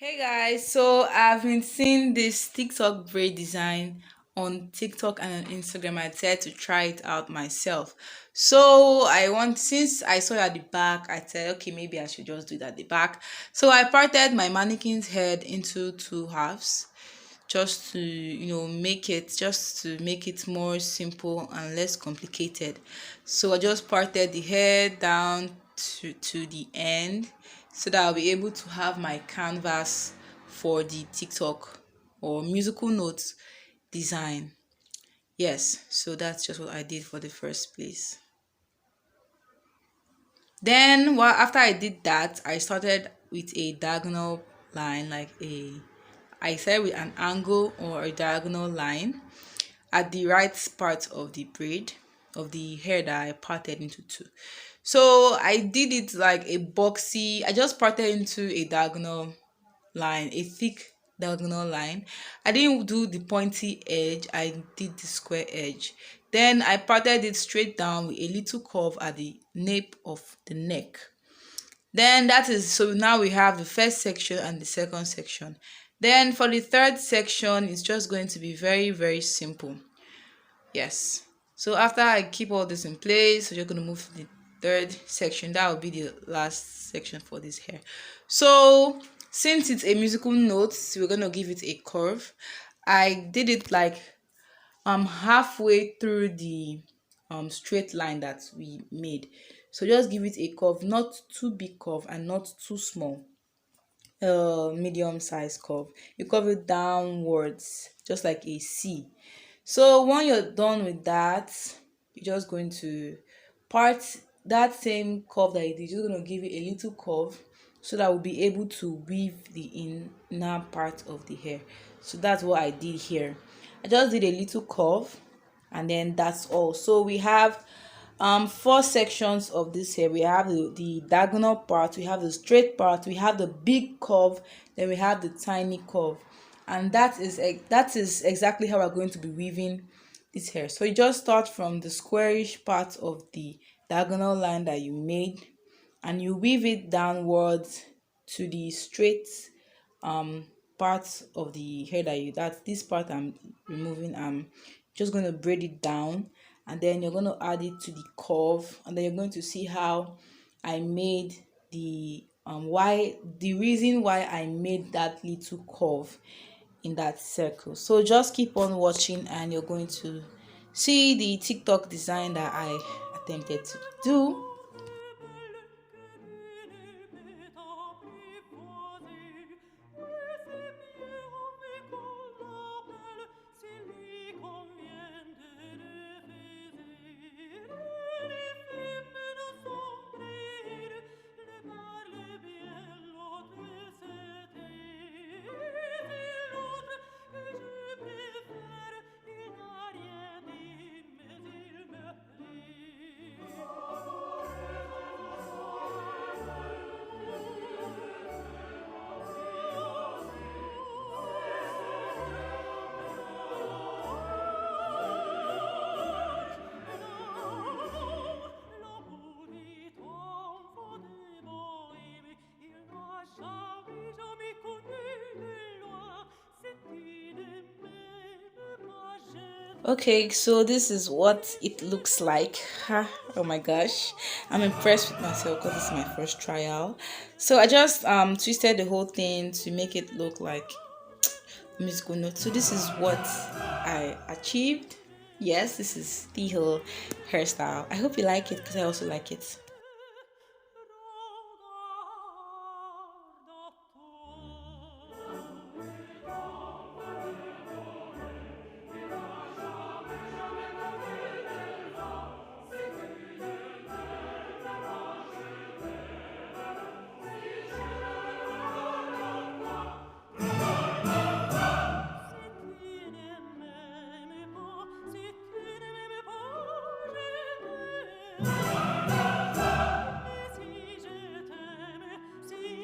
Hey guys, so I've been seeing this TikTok braid design on TikTok and on Instagram. I decided to try it out myself. So since I saw it at the back, I said, okay, maybe I should just do it at the back. So I parted my mannequin's head into two halves just to, make it more simple and less complicated. So I just parted the hair down to the end so that I'll be able to have my canvas for the TikTok or musical notes design. Yes, so that's just what I did for the first place. Then, after I did that, I started with a diagonal line, I started with an angle or a diagonal line at the right part of the braid of the hair that I parted into two. So I did it like a boxy. I just parted into a diagonal line, a thick diagonal line. I didn't do the pointy edge, I did the square edge. Then I parted it straight down with a little curve at the nape of the neck. Then that is, so now we have the first section and the second section. Then for the third section, it's just going to be very, very simple. Yes. So after I keep all this in place, we're going to move to the third section. That will be the last section for this hair. So since it's a musical note, we're going to give it a curve. I did it like halfway through the straight line that we made. So just give it a curve, not too big curve and not too small. Medium size curve. You curve it downwards just like a C. So when you're done with that, you're just going to part that same curve that you did. You're going to give it a little curve so that we'll be able to weave the inner part of the hair. So that's what I did here. I just did a little curve and then that's all. So we have four sections of this hair. We have the diagonal part, we have the straight part, we have the big curve, then we have the tiny curve, and that is exactly how we're going to be weaving this hair. So you just start from the squarish part of the diagonal line that you made and you weave it downwards to the straight part of the hair that's this part I'm removing. I'm just going to braid it down and then you're going to add it to the curve, and then you're going to see how I made the reason why I made that little curve in that circle. So just keep on watching and you're going to see the TikTok design that I attempted to do. Okay, so this is what it looks like. Oh my gosh, I'm impressed with myself because this is my first trial. So I just twisted the whole thing to make it look like musical notes. So this is what I achieved. Yes, this is the whole hairstyle. I hope you like it because I also like it.